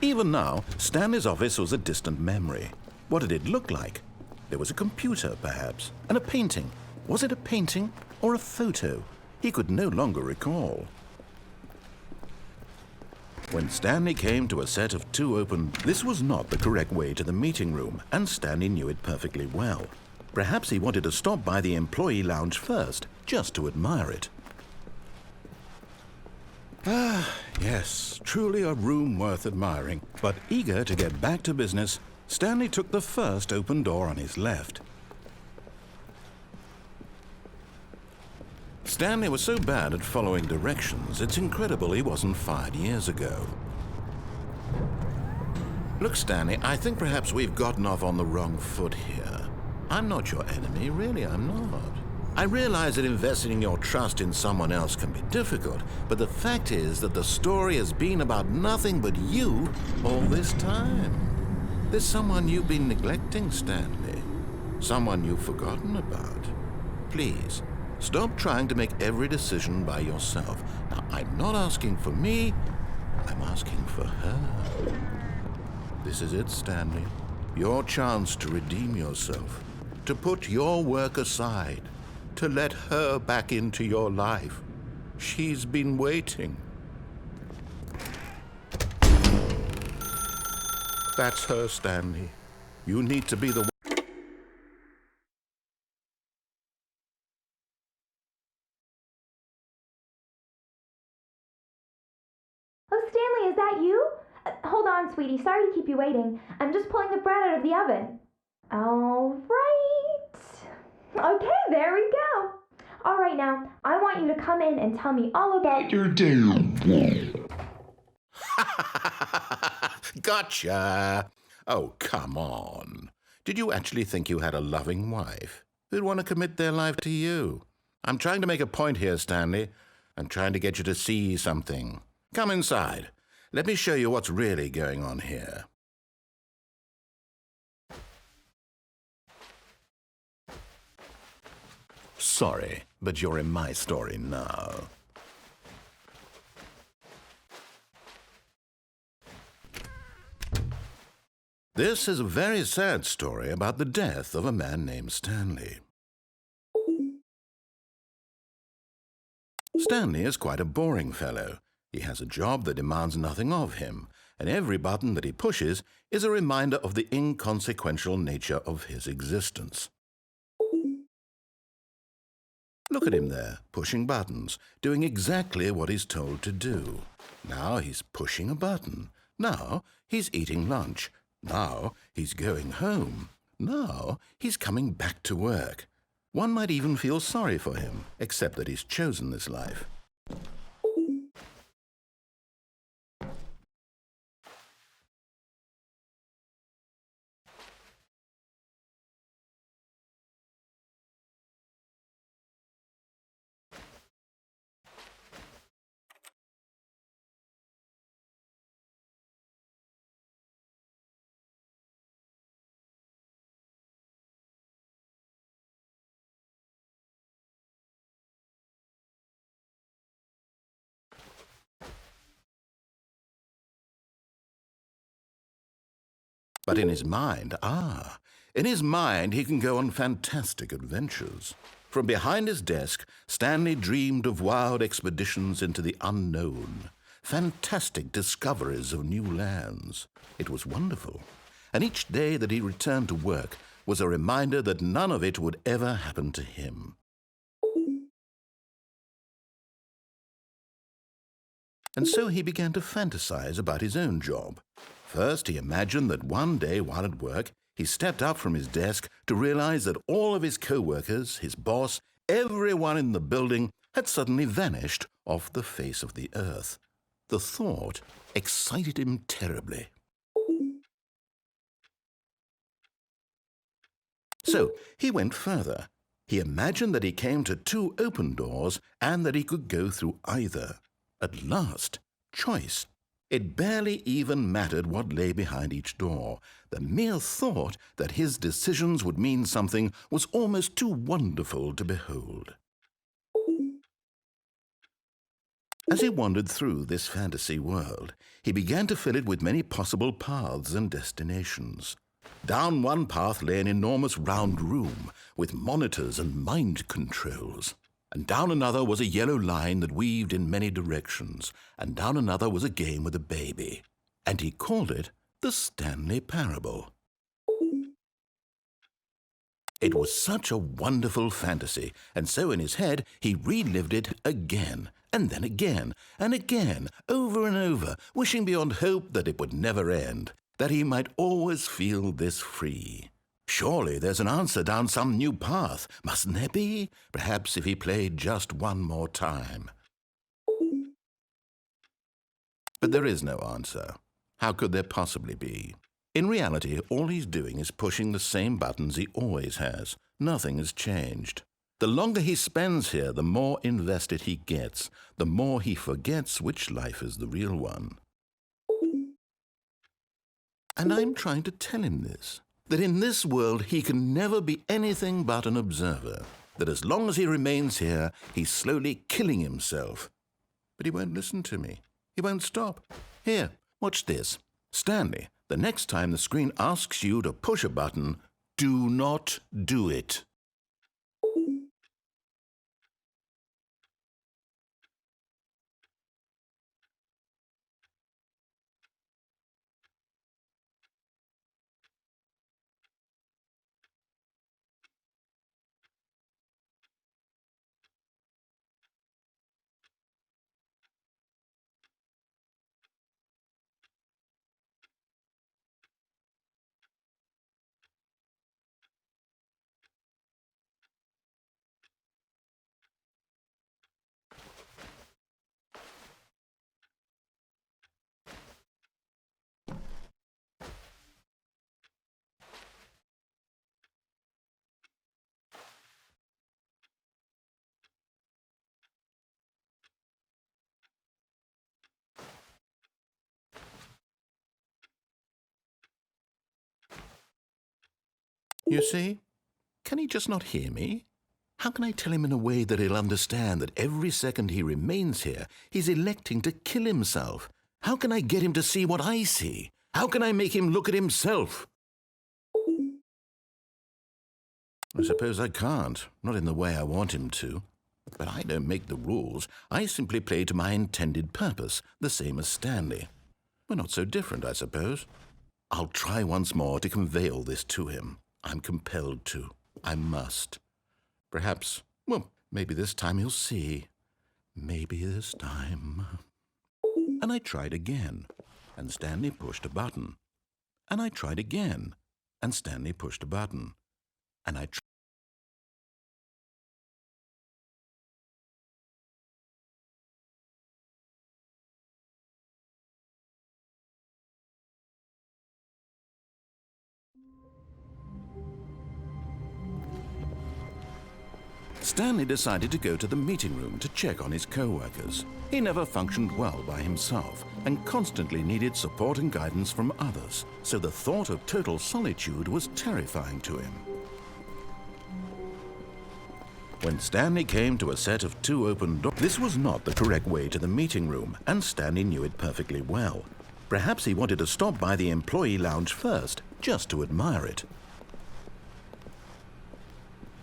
Even now, Stanley's office was a distant memory. What did it look like? There was a computer, perhaps, and a painting. Was it a painting or a photo? He could no longer recall. When Stanley came to a set of two open, this was not the correct way to the meeting room, and Stanley knew it perfectly well. Perhaps he wanted to stop by the employee lounge first, just to admire it. Ah, yes, truly a room worth admiring. But eager to get back to business, Stanley took the first open door on his left. Stanley was so bad at following directions, it's incredible he wasn't fired years ago. Look, Stanley, I think perhaps we've gotten off on the wrong foot here. I'm not your enemy, really, I'm not. I realize that investing your trust in someone else can be difficult, but the fact is that the story has been about nothing but you all this time. There's someone you've been neglecting, Stanley. Someone you've forgotten about. Please, stop trying to make every decision by yourself. Now, I'm not asking for me, I'm asking for her. This is it, Stanley. Your chance to redeem yourself, to put your work aside, to let her back into your life. She's been waiting. That's her, Stanley. You need to be the one. Oh, Stanley, is that you? Hold on, sweetie. Sorry to keep you waiting. I'm just pulling the bread out of the oven. All right. Okay, there we go. All right, now, I want you to come in and tell me all about your day. Gotcha! Oh, come on. Did you actually think you had a loving wife who'd want to commit their life to you? I'm trying to make a point here, Stanley. I'm trying to get you to see something. Come inside. Let me show you what's really going on here. Sorry, but you're in my story now. This is a very sad story about the death of a man named Stanley. Stanley is quite a boring fellow. He has a job that demands nothing of him, and every button that he pushes is a reminder of the inconsequential nature of his existence. Look at him there, pushing buttons, doing exactly what he's told to do. Now he's pushing a button. Now he's eating lunch. Now he's going home. Now he's coming back to work. One might even feel sorry for him, except that he's chosen this life. But in his mind, he can go on fantastic adventures. From behind his desk, Stanley dreamed of wild expeditions into the unknown, fantastic discoveries of new lands. It was wonderful, and each day that he returned to work was a reminder that none of it would ever happen to him. And so he began to fantasize about his own job. First, he imagined that one day while at work, he stepped up from his desk to realize that all of his co-workers, his boss, everyone in the building had suddenly vanished off the face of the earth. The thought excited him terribly. So he went further. He imagined that he came to two open doors and that he could go through either. At last, choice. It barely even mattered what lay behind each door. The mere thought that his decisions would mean something was almost too wonderful to behold. As he wandered through this fantasy world, he began to fill it with many possible paths and destinations. Down one path lay an enormous round room with monitors and mind controls. And down another was a yellow line that weaved in many directions. And down another was a game with a baby. And he called it the Stanley Parable. It was such a wonderful fantasy, and so in his head he relived it again, and then again, and again, over and over, wishing beyond hope that it would never end, that he might always feel this free. Surely there's an answer down some new path, mustn't there be? Perhaps if he played just one more time. But there is no answer. How could there possibly be? In reality, all he's doing is pushing the same buttons he always has. Nothing has changed. The longer he spends here, the more invested he gets, the more he forgets which life is the real one. And I'm trying to tell him this, that in this world he can never be anything but an observer, that as long as he remains here, he's slowly killing himself. But he won't listen to me. He won't stop. Here, watch this. Stanley, the next time the screen asks you to push a button, do not do it. You see? Can he just not hear me? How can I tell him in a way that he'll understand that every second he remains here, he's electing to kill himself? How can I get him to see what I see? How can I make him look at himself? I suppose I can't, not in the way I want him to. But I don't make the rules. I simply play to my intended purpose, the same as Stanley. We're not so different, I suppose. I'll try once more to convey all this to him. I'm compelled to. I must. Perhaps, well, maybe this time he'll see. Maybe this time. And I tried again, and Stanley pushed a button. And I tried again, and Stanley pushed a button. And I tried. Stanley decided to go to the meeting room to check on his co-workers. He never functioned well by himself and constantly needed support and guidance from others, so the thought of total solitude was terrifying to him. When Stanley came to a set of 2 open doors, this was not the correct way to the meeting room, and Stanley knew it perfectly well. Perhaps he wanted to stop by the employee lounge first, just to admire it.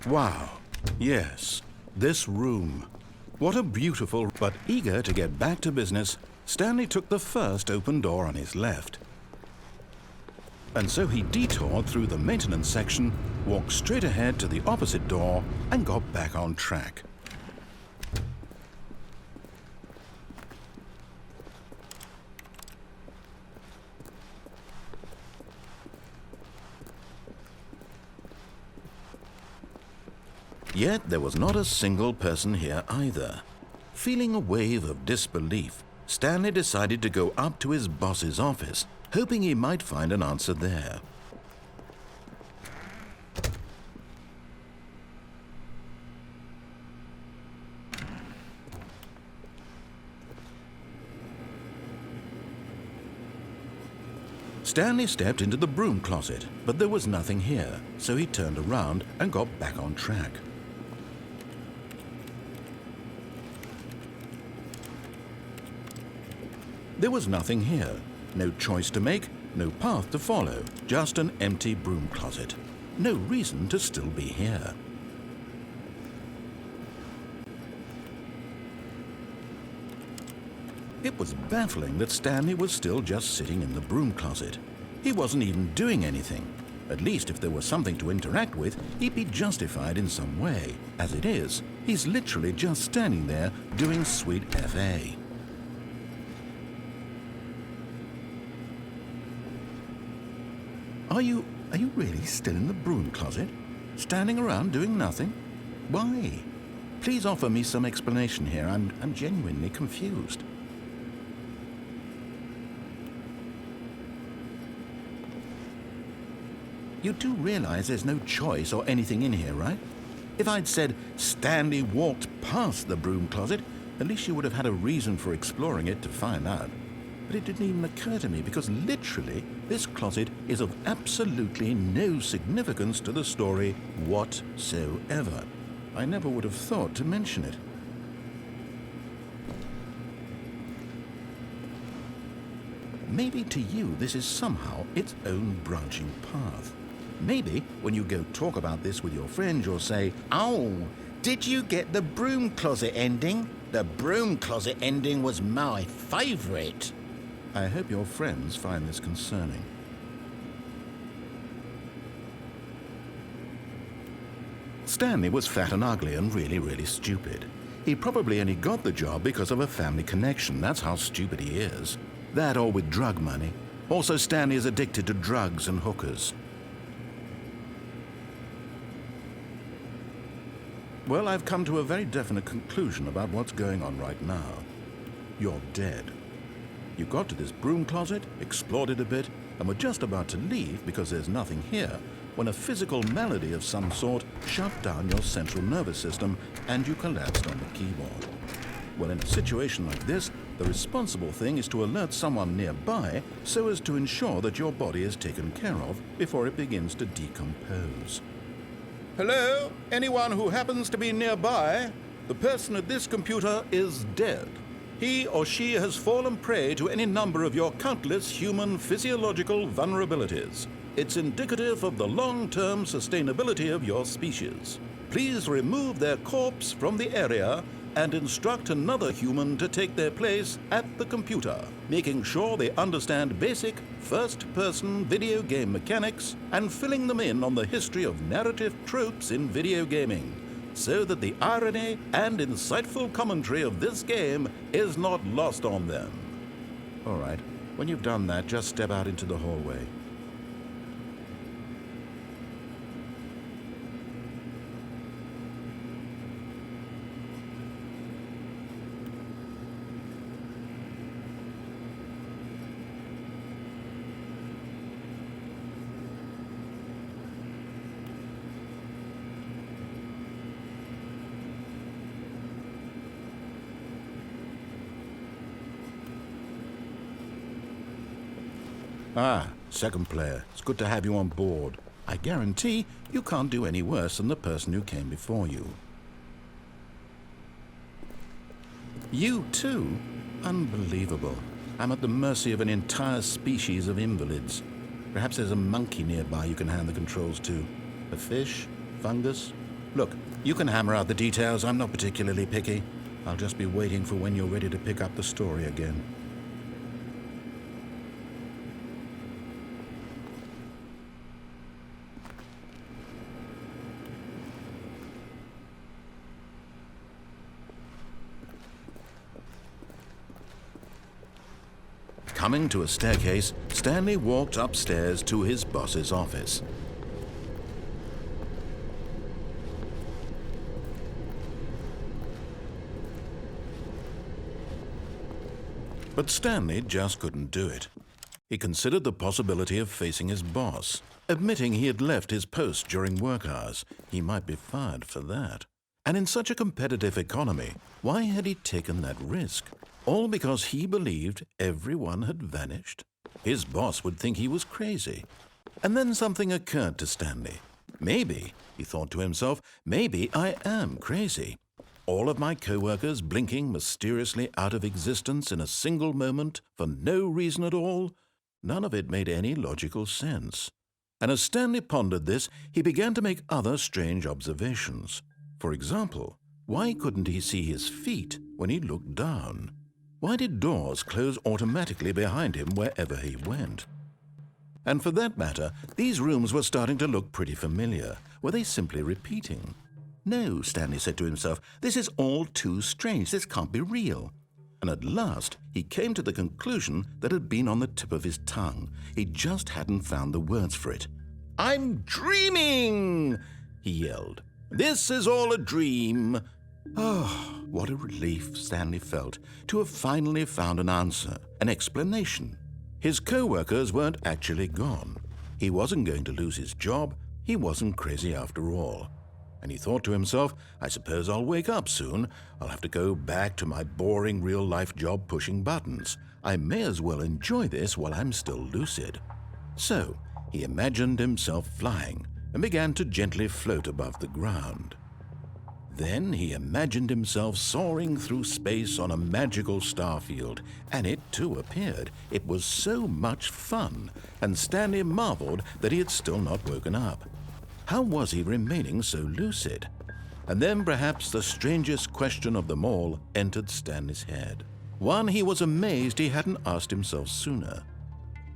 Wow. Yes, this room. What a beautiful, but eager to get back to business, Stanley took the first open door on his left. And so he detoured through the maintenance section, walked straight ahead to the opposite door, and got back on track. Yet there was not a single person here either. Feeling a wave of disbelief, Stanley decided to go up to his boss's office, hoping he might find an answer there. Stanley stepped into the broom closet, but there was nothing here, so he turned around and got back on track. There was nothing here. No choice to make, no path to follow, just an empty broom closet. No reason to still be here. It was baffling that Stanley was still just sitting in the broom closet. He wasn't even doing anything. At least if there was something to interact with, he'd be justified in some way. As it is, he's literally just standing there doing sweet FA. Are you really still in the broom closet? Standing around doing nothing? Why? Please offer me some explanation here. I'm genuinely confused. You do realize there's no choice or anything in here, right? If I'd said Stanley walked past the broom closet, at least you would have had a reason for exploring it to find out. But it didn't even occur to me because literally this closet is of absolutely no significance to the story whatsoever. I never would have thought to mention it. Maybe to you this is somehow its own branching path. Maybe when you go talk about this with your friends, you'll say, "Oh, did you get the broom closet ending? The broom closet ending was my favorite." I hope your friends find this concerning. Stanley was fat and ugly and really stupid. He probably only got the job because of a family connection. That's how stupid he is. That or with drug money. Also, Stanley is addicted to drugs and hookers. Well, I've come to a very definite conclusion about what's going on right now. You're dead. You got to this broom closet, explored it a bit, and were just about to leave because there's nothing here, when a physical malady of some sort shut down your central nervous system and you collapsed on the keyboard. Well, in a situation like this, the responsible thing is to alert someone nearby so as to ensure that your body is taken care of before it begins to decompose. Hello? Anyone who happens to be nearby? The person at this computer is dead. He or she has fallen prey to any number of your countless human physiological vulnerabilities. It's indicative of the long-term sustainability of your species. Please remove their corpse from the area and instruct another human to take their place at the computer, making sure they understand basic first-person video game mechanics and filling them in on the history of narrative tropes in video gaming, so that the irony and insightful commentary of this game is not lost on them. All right, when you've done that, just step out into the hallway. Ah, second player. It's good to have you on board. I guarantee you can't do any worse than the person who came before you. You too? Unbelievable. I'm at the mercy of an entire species of invalids. Perhaps there's a monkey nearby you can hand the controls to. A fish? Fungus? Look, you can hammer out the details. I'm not particularly picky. I'll just be waiting for when you're ready to pick up the story again. Coming to a staircase, Stanley walked upstairs to his boss's office. But Stanley just couldn't do it. He considered the possibility of facing his boss, admitting he had left his post during work hours. He might be fired for that. And in such a competitive economy, why had he taken that risk? All because he believed everyone had vanished? His boss would think he was crazy. And then something occurred to Stanley. Maybe, he thought to himself, maybe I am crazy. All of my co-workers blinking mysteriously out of existence in a single moment for no reason at all? None of it made any logical sense. And as Stanley pondered this, he began to make other strange observations. For example, why couldn't he see his feet when he looked down? Why did doors close automatically behind him wherever he went? And for that matter, these rooms were starting to look pretty familiar. Were they simply repeating? No, Stanley said to himself, this is all too strange. This can't be real. And at last, he came to the conclusion that had been on the tip of his tongue. He just hadn't found the words for it. "I'm dreaming!" he yelled. "This is all a dream." Oh, what a relief Stanley felt to have finally found an answer, an explanation. His co-workers weren't actually gone. He wasn't going to lose his job. He wasn't crazy after all. And he thought to himself, I suppose I'll wake up soon. I'll have to go back to my boring real-life job pushing buttons. I may as well enjoy this while I'm still lucid. So he imagined himself flying and began to gently float above the ground. Then he imagined himself soaring through space on a magical starfield, and it too appeared. It was so much fun, and Stanley marveled that he had still not woken up. How was he remaining so lucid? And then perhaps the strangest question of them all entered Stanley's head. One he was amazed he hadn't asked himself sooner.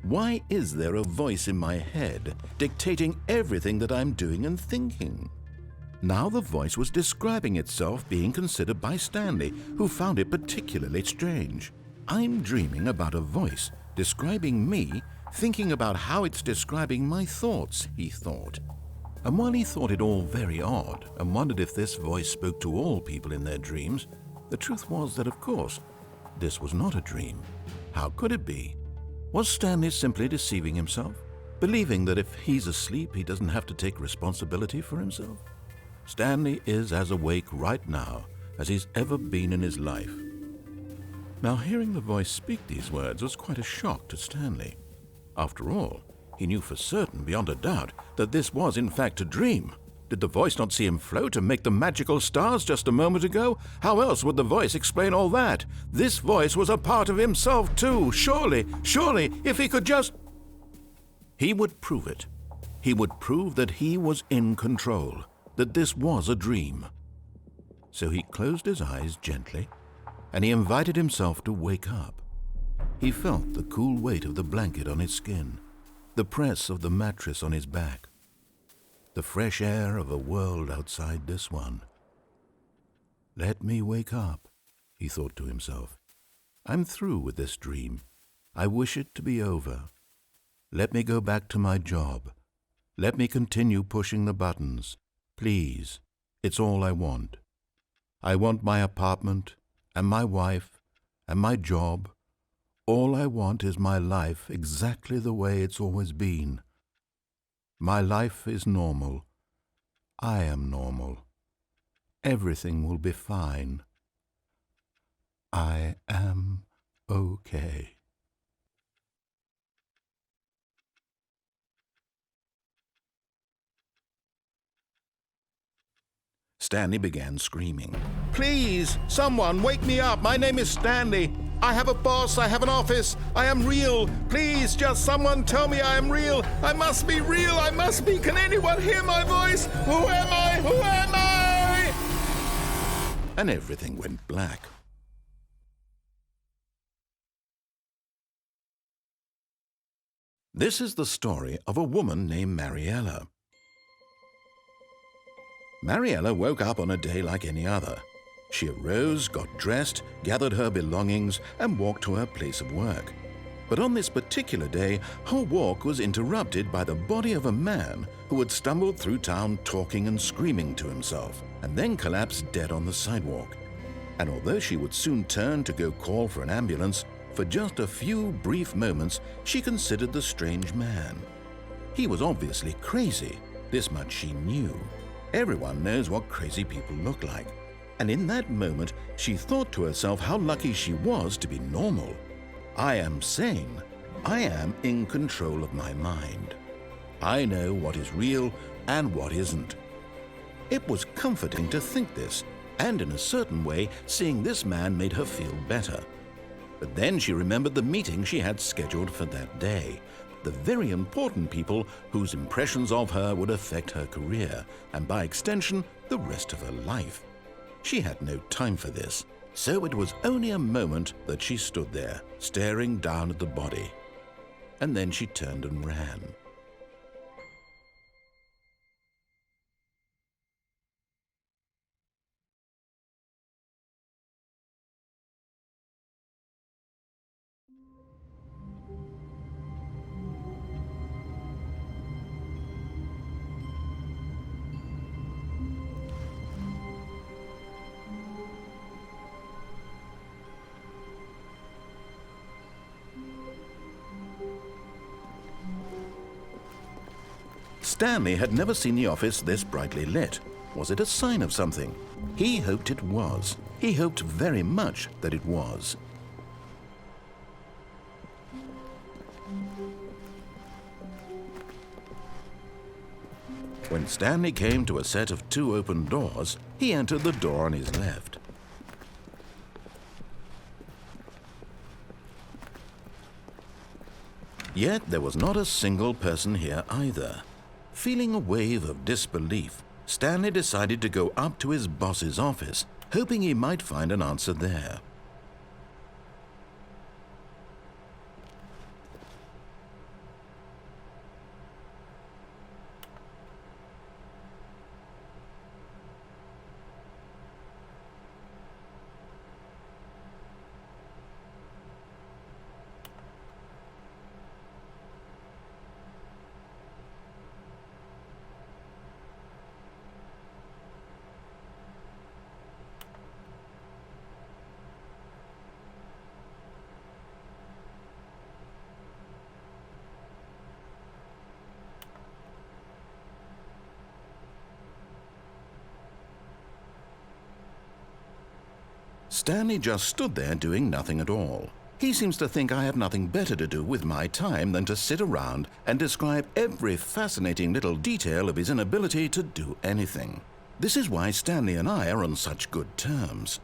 Why is there a voice in my head dictating everything that I'm doing and thinking? Now the voice was describing itself being considered by Stanley, who found it particularly strange. I'm dreaming about a voice describing me, thinking about how it's describing my thoughts, he thought. And while he thought it all very odd and wondered if this voice spoke to all people in their dreams, the truth was that, of course, this was not a dream. How could it be? Was Stanley simply deceiving himself, believing that if he's asleep, he doesn't have to take responsibility for himself? Stanley is as awake right now as he's ever been in his life. Now, hearing the voice speak these words was quite a shock to Stanley. After all, he knew for certain, beyond a doubt, that this was in fact a dream. Did the voice not see him float and make the magical stars just a moment ago? How else would the voice explain all that? This voice was a part of himself too. Surely, if he could just... He would prove it. He would prove that he was in control, that this was a dream. So he closed his eyes gently, and he invited himself to wake up. He felt the cool weight of the blanket on his skin, the press of the mattress on his back, the fresh air of a world outside this one. Let me wake up, he thought to himself. I'm through with this dream. I wish it to be over. Let me go back to my job. Let me continue pushing the buttons. Please, it's all I want. I want my apartment and my wife and my job. All I want is my life exactly the way it's always been. My life is normal. I am normal. Everything will be fine. I am okay. Stanley began screaming. Please, someone wake me up. My name is Stanley. I have a boss. I have an office. I am real. Please, just someone tell me I am real. I must be real. I must be. Can anyone hear my voice? Who am I? Who am I? And everything went black. This is the story of a woman named Mariella. Mariella woke up on a day like any other. She arose, got dressed, gathered her belongings, and walked to her place of work. But on this particular day, her walk was interrupted by the body of a man who had stumbled through town talking and screaming to himself, and then collapsed dead on the sidewalk. And although she would soon turn to go call for an ambulance, for just a few brief moments she considered the strange man. He was obviously crazy, this much she knew. Everyone knows what crazy people look like. And in that moment, she thought to herself how lucky she was to be normal. I am sane. I am in control of my mind. I know what is real and what isn't. It was comforting to think this, And in a certain way, seeing this man made her feel better. But then she remembered the meeting she had scheduled for that day. The very important people whose impressions of her would affect her career, and by extension, the rest of her life. She had no time for this, so it was only a moment that she stood there, staring down at the body. And then she turned and ran. Stanley had never seen the office this brightly lit. Was it a sign of something? He hoped it was. He hoped very much that it was. When Stanley came to a set of 2 open doors, he entered the door on his left. Yet there was not a single person here either. Feeling a wave of disbelief, Stanley decided to go up to his boss's office, hoping he might find an answer there. Stanley just stood there doing nothing at all. He seems to think I have nothing better to do with my time than to sit around and describe every fascinating little detail of his inability to do anything. This is why Stanley and I are on such good terms.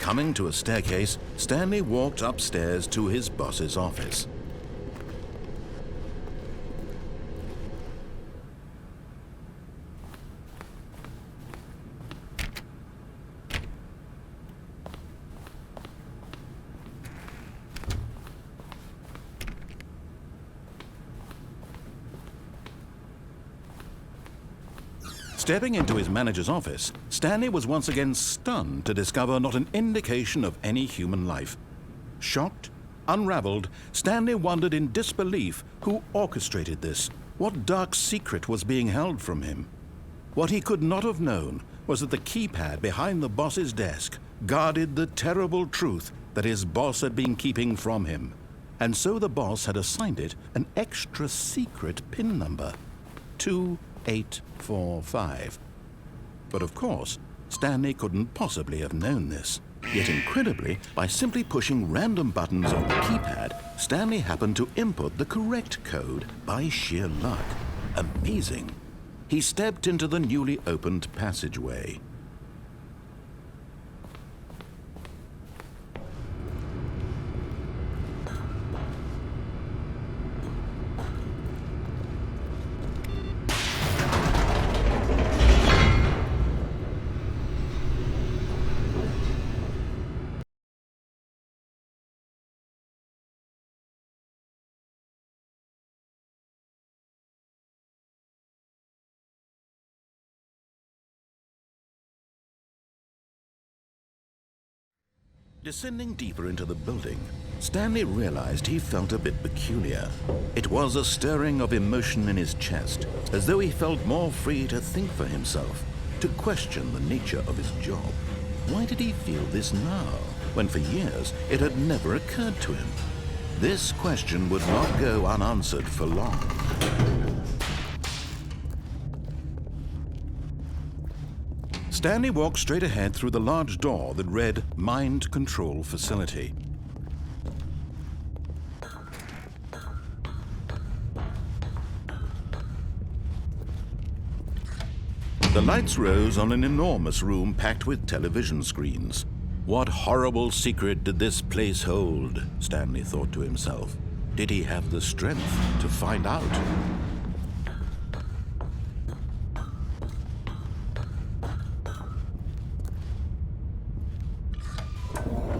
Coming to a staircase, Stanley walked upstairs to his boss's office. Stepping into his manager's office, Stanley was once again stunned to discover not an indication of any human life. Shocked, unraveled, Stanley wondered in disbelief who orchestrated this, what dark secret was being held from him. What he could not have known was that the keypad behind the boss's desk guarded the terrible truth that his boss had been keeping from him. And so the boss had assigned it an extra secret PIN number, 2845. But of course, Stanley couldn't possibly have known this. Yet incredibly, by simply pushing random buttons on the keypad, Stanley happened to input the correct code by sheer luck. Amazing. He stepped into the newly opened passageway. Descending deeper into the building, Stanley realized he felt a bit peculiar. It was a stirring of emotion in his chest, as though he felt more free to think for himself, to question the nature of his job. Why did he feel this now, when for years it had never occurred to him? This question would not go unanswered for long. Stanley walked straight ahead through the large door that read Mind Control Facility. The lights rose on an enormous room packed with television screens. What horrible secret did this place hold? Stanley thought to himself. Did he have the strength to find out?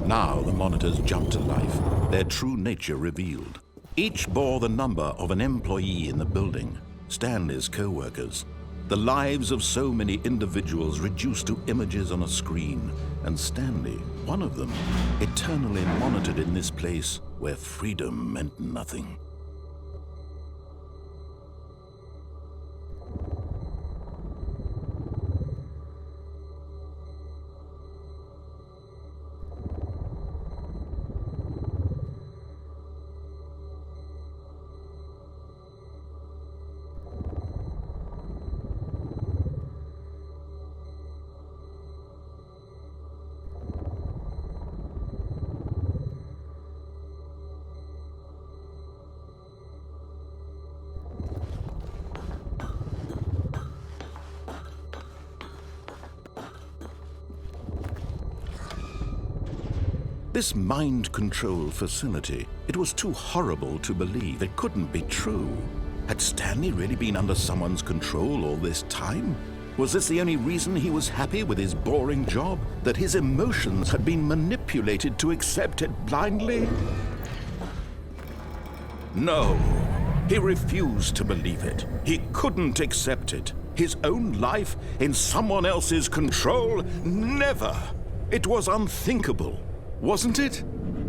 Now the monitors jumped to life, their true nature revealed. Each bore the number of an employee in the building, Stanley's co-workers. The lives of so many individuals reduced to images on a screen, and Stanley, one of them, eternally monitored in this place where freedom meant nothing. This mind control facility, it was too horrible to believe. It couldn't be true. Had Stanley really been under someone's control all this time? Was this the only reason he was happy with his boring job? That his emotions had been manipulated to accept it blindly? No, he refused to believe it. He couldn't accept it. His own life in someone else's control? Never! It was unthinkable. Wasn't it?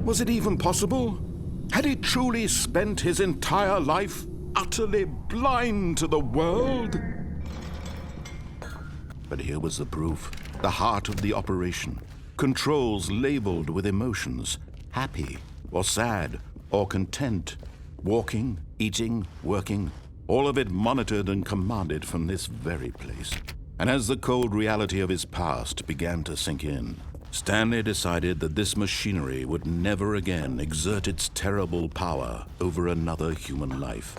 Was it even possible? Had he truly spent his entire life utterly blind to the world? But here was the proof, the heart of the operation. Controls labeled with emotions, happy or sad or content, walking, eating, working, all of it monitored and commanded from this very place. And as the cold reality of his past began to sink in, Stanley decided that this machinery would never again exert its terrible power over another human life,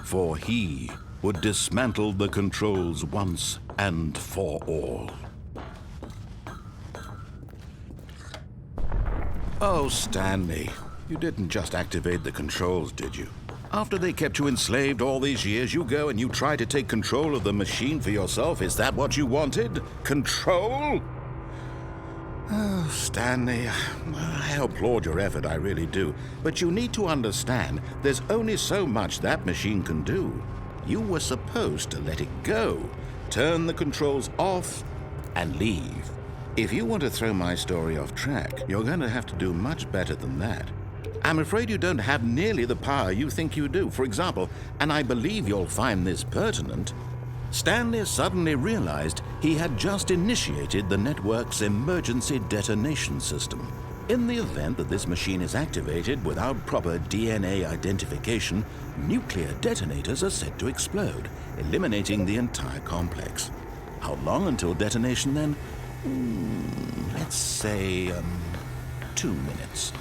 for he would dismantle the controls once and for all. Oh, Stanley, you didn't just activate the controls, did you? After they kept you enslaved all these years, you go and you try to take control of the machine for yourself. Is that what you wanted? Control? Oh, Stanley, I applaud your effort, I really do. But you need to understand, there's only so much that machine can do. You were supposed to let it go, turn the controls off, and leave. If you want to throw my story off track, you're going to have to do much better than that. I'm afraid you don't have nearly the power you think you do. For example, and I believe you'll find this pertinent, Stanley suddenly realized he had just initiated the network's emergency detonation system. In the event that this machine is activated without proper DNA identification, nuclear detonators are set to explode, eliminating the entire complex. How long until detonation then? Let's say, 2 minutes.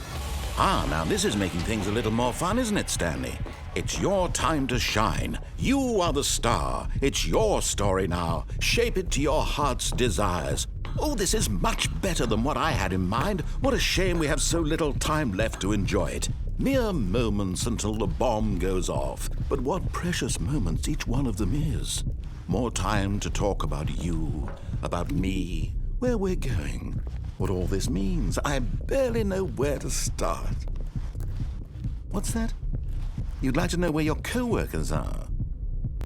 Now this is making things a little more fun, isn't it, Stanley? It's your time to shine. You are the star. It's your story now. Shape it to your heart's desires. Oh, this is much better than what I had in mind. What a shame we have so little time left to enjoy it. Mere moments until the bomb goes off. But what precious moments each one of them is. More time to talk about you, about me, where we're going, what all this means. I barely know where to start. What's that? You'd like to know where your co-workers are?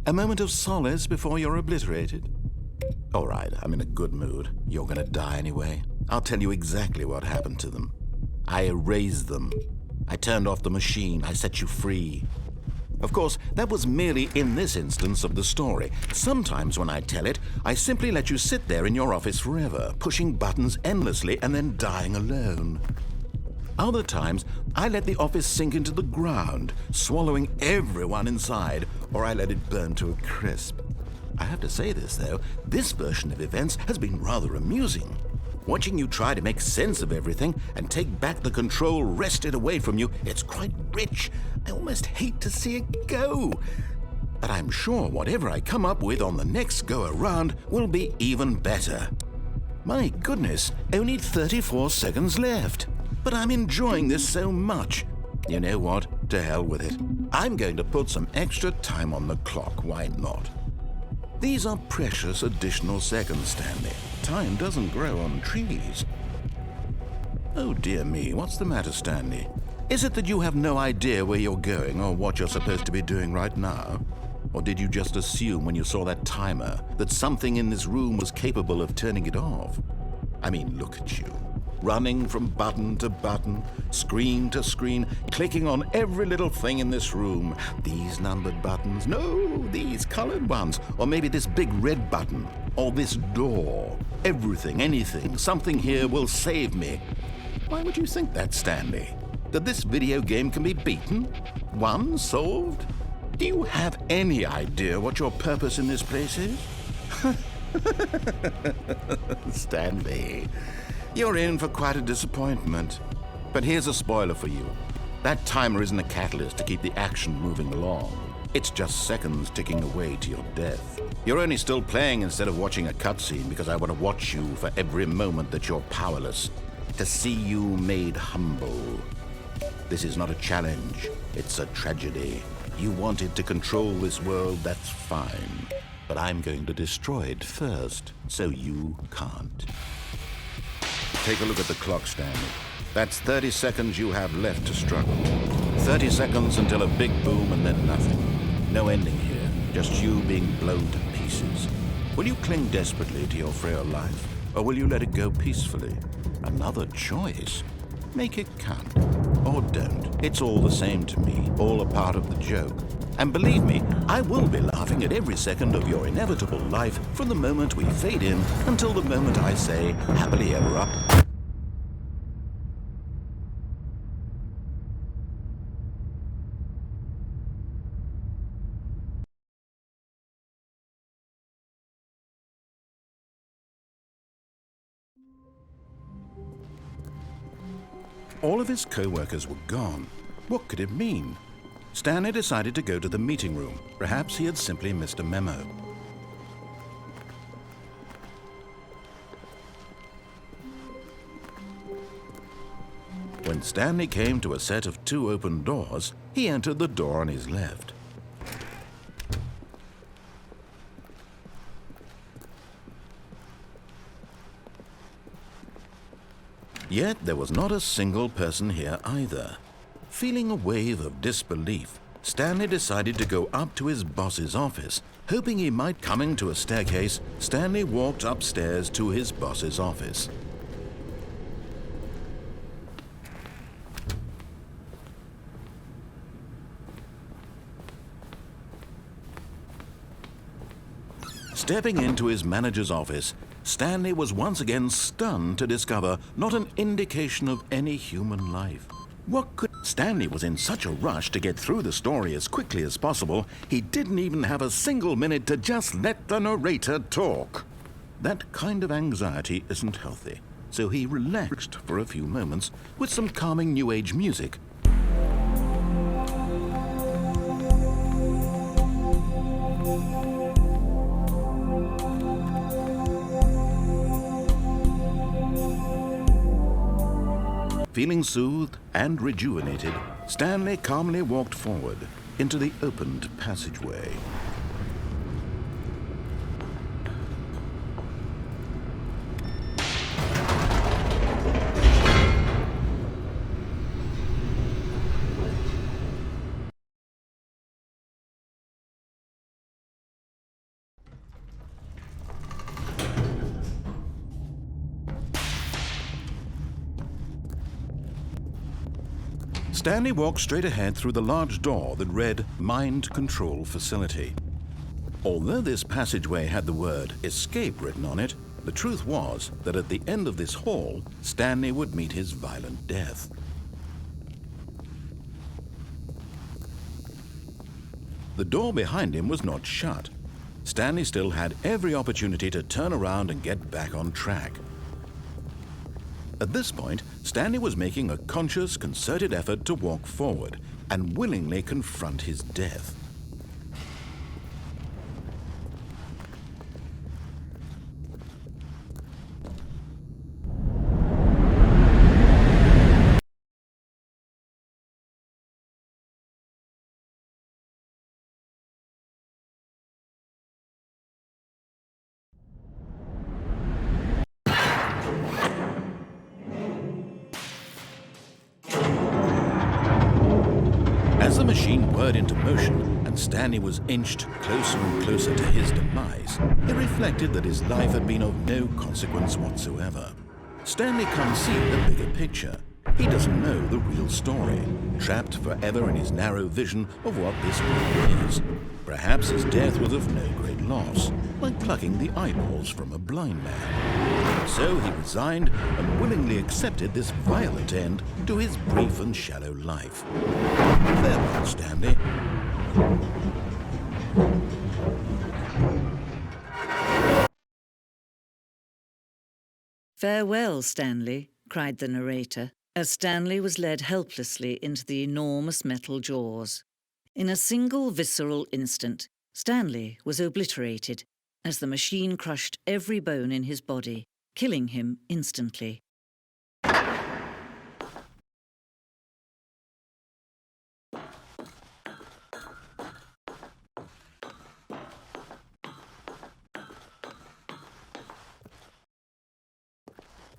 A moment of solace before you're obliterated? All right, I'm in a good mood. You're gonna die anyway. I'll tell you exactly what happened to them. I erased them. I turned off the machine. I set you free. Of course, that was merely in this instance of the story. Sometimes when I tell it, I simply let you sit there in your office forever, pushing buttons endlessly and then dying alone. Other times, I let the office sink into the ground, swallowing everyone inside, or I let it burn to a crisp. I have to say this, though, this version of events has been rather amusing. Watching you try to make sense of everything and take back the control wrested away from you, it's quite rich. I almost hate to see it go. But I'm sure whatever I come up with on the next go-around will be even better. My goodness, only 34 seconds left. But I'm enjoying this so much. You know what? To hell with it. I'm going to put some extra time on the clock. Why not? These are precious additional seconds, Stanley. Time doesn't grow on trees. Oh dear me, what's the matter, Stanley? Is it that you have no idea where you're going or what you're supposed to be doing right now? Or did you just assume when you saw that timer that something in this room was capable of turning it off? I mean, look at you. Running from button to button, screen to screen, clicking on every little thing in this room. These numbered buttons, no, these colored ones, or maybe this big red button, or this door. Everything, anything, something here will save me. Why would you think that, Stanley? That this video game can be beaten? Won? Solved? Do you have any idea what your purpose in this place is? Stanley, you're in for quite a disappointment. But here's a spoiler for you. That timer isn't a catalyst to keep the action moving along. It's just seconds ticking away to your death. You're only still playing instead of watching a cutscene because I want to watch you for every moment that you're powerless. To see you made humble. This is not a challenge. It's a tragedy. You wanted to control this world, that's fine. But I'm going to destroy it first, so you can't. Take a look at the clock, Stanley. That's 30 seconds you have left to struggle. 30 seconds until a big boom and then nothing. No ending here, just you being blown to pieces. Will you cling desperately to your frail life, or will you let it go peacefully? Another choice. Make it count. Or don't. It's all the same to me, all a part of the joke. And believe me, I will be laughing at every second of your inevitable life from the moment we fade in until the moment I say, happily ever up. All of his co-workers were gone. What could it mean? Stanley decided to go to the meeting room. Perhaps he had simply missed a memo. When Stanley came to a set of 2 open doors, he entered the door on his left. Yet there was not a single person here either. Feeling a wave of disbelief, Stanley decided to go up to his boss's office. Hoping he might come into a staircase, Stanley walked upstairs to his boss's office. Stepping into his manager's office, Stanley was once again stunned to discover not an indication of any human life. What could... Stanley was in such a rush to get through the story as quickly as possible, he didn't even have a single minute to just let the narrator talk. That kind of anxiety isn't healthy, so he relaxed for a few moments with some calming New Age music. Feeling soothed and rejuvenated, Stanley calmly walked forward into the opened passageway. Stanley walked straight ahead through the large door that read Mind Control Facility. Although this passageway had the word escape written on it, the truth was that at the end of this hall, Stanley would meet his violent death. The door behind him was not shut. Stanley still had every opportunity to turn around and get back on track. At this point, Stanley was making a conscious, concerted effort to walk forward and willingly confront his death. As the machine whirred into motion and Stanley was inched closer and closer to his demise, it reflected that his life had been of no consequence whatsoever. Stanley can't see the bigger picture. He doesn't know the real story, trapped forever in his narrow vision of what this world is. Perhaps his death was of no great loss, like plucking the eyeballs from a blind man. So he resigned and willingly accepted this violent end to his brief and shallow life. Farewell, Stanley. "Farewell, Stanley," cried the narrator, as Stanley was led helplessly into the enormous metal jaws. In a single visceral instant, Stanley was obliterated as the machine crushed every bone in his body, killing him instantly.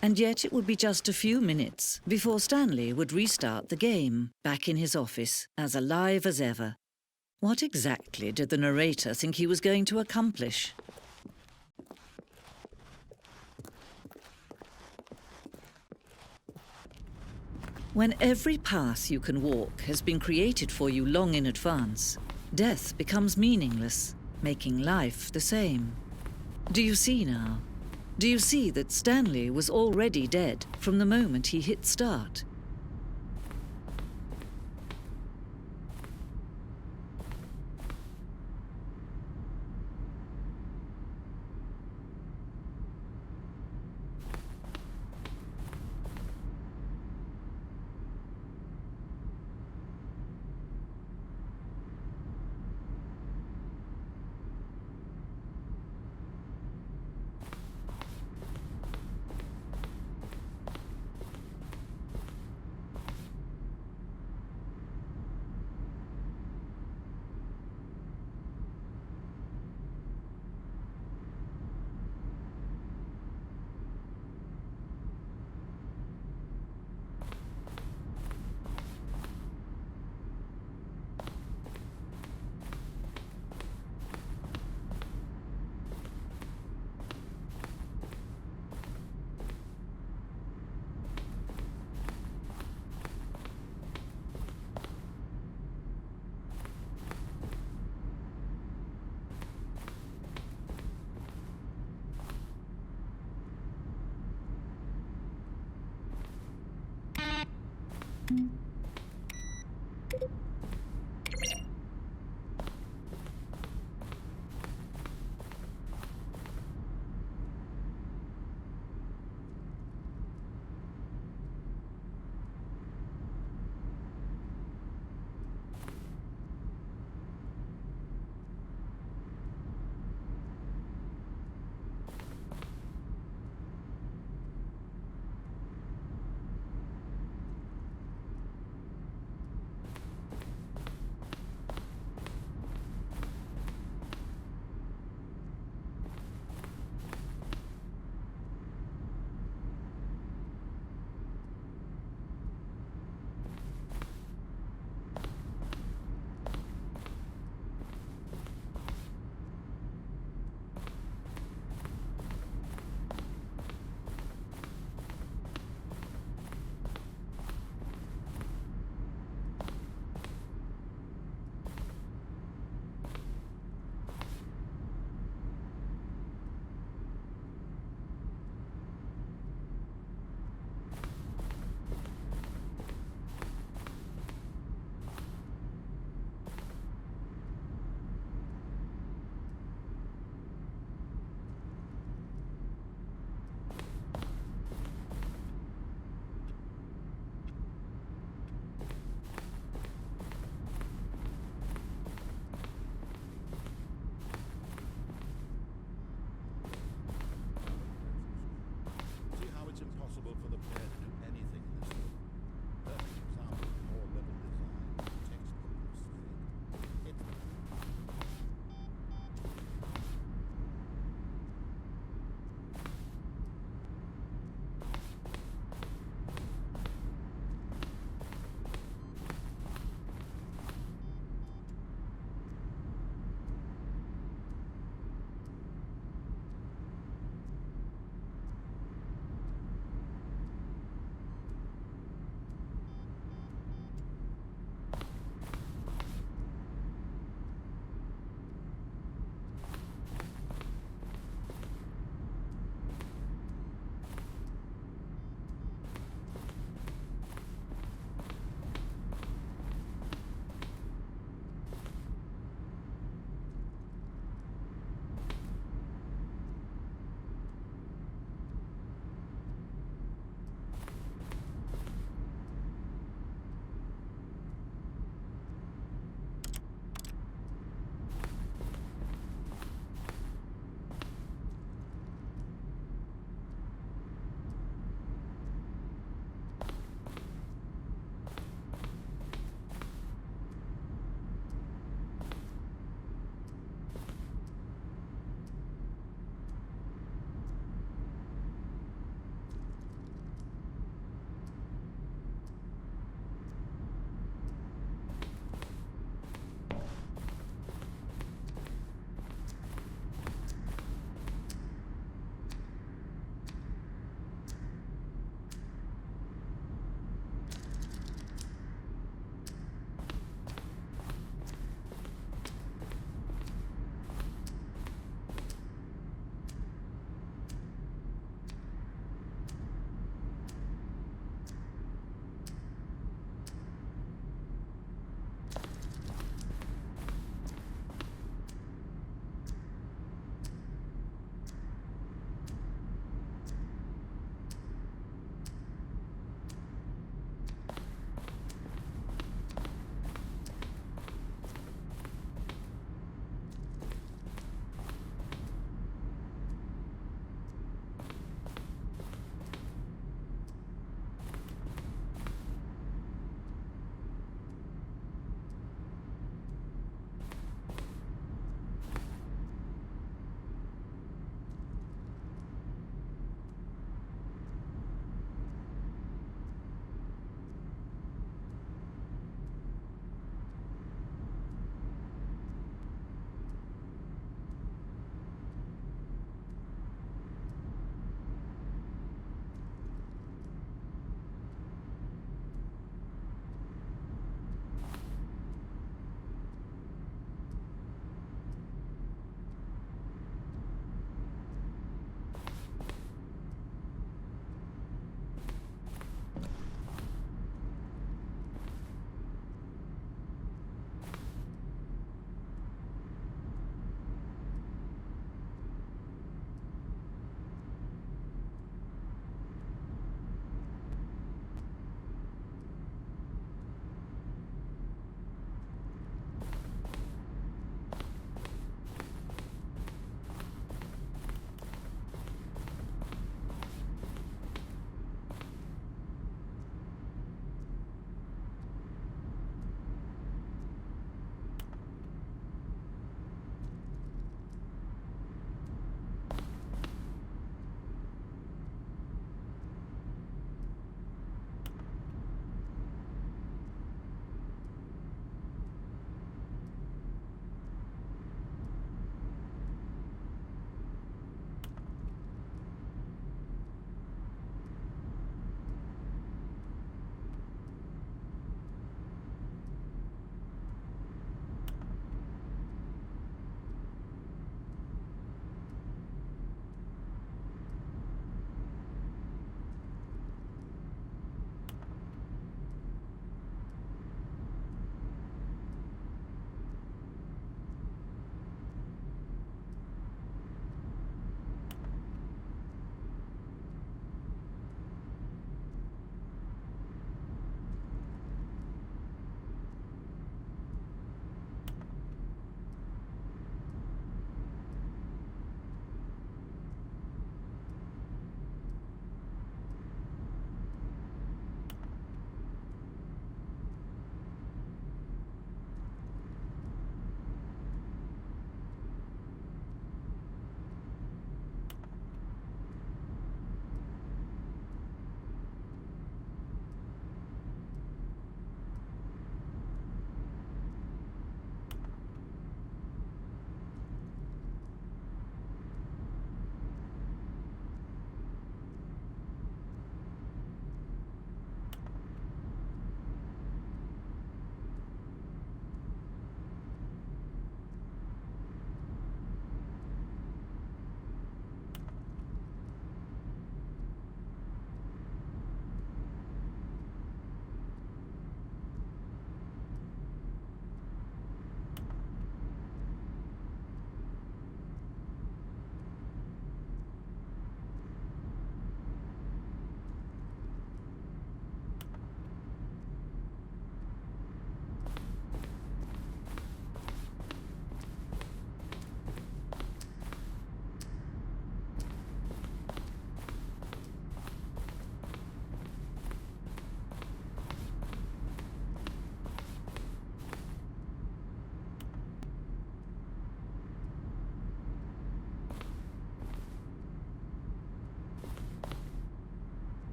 And yet it would be just a few minutes before Stanley would restart the game, back in his office, as alive as ever. What exactly did the narrator think he was going to accomplish? When every path you can walk has been created for you long in advance, death becomes meaningless, making life the same. Do you see now? Do you see that Stanley was already dead from the moment he hit start?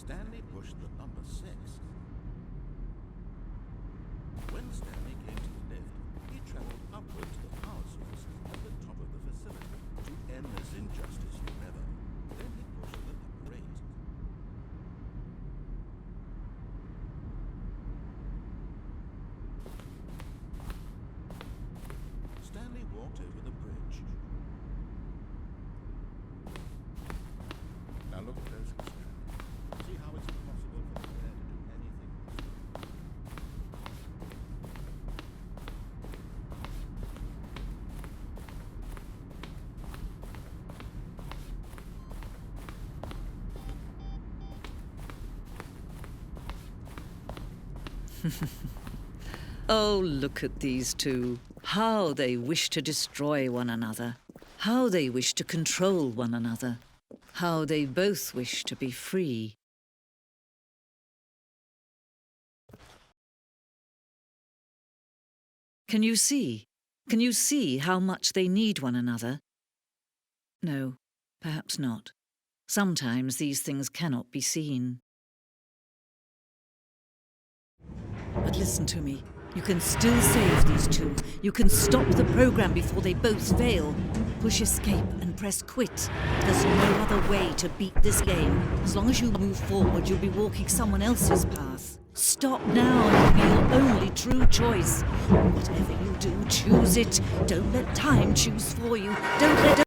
Stanley pushed the number 6. When Stanley came to the lift, he traveled upward to the power source at the top of the facility to end this injustice forever. Then he pushed the number 8. Stanley walked over the bridge. Now look closely, Stanley. See how it's impossible for the air to do anything. Oh, look at these two. How they wish to destroy one another. How they wish to control one another. How they both wish to be free. Can you see? Can you see how much they need one another? No, perhaps not. Sometimes these things cannot be seen. But listen to me. You can still save these two. You can stop the program before they both fail. Push escape and press quit. There's no other way to beat this game. As long as you move forward, you'll be walking someone else's path. Stop now and it'll be your only true choice. Whatever you do, choose it. Don't let time choose for you. Don't let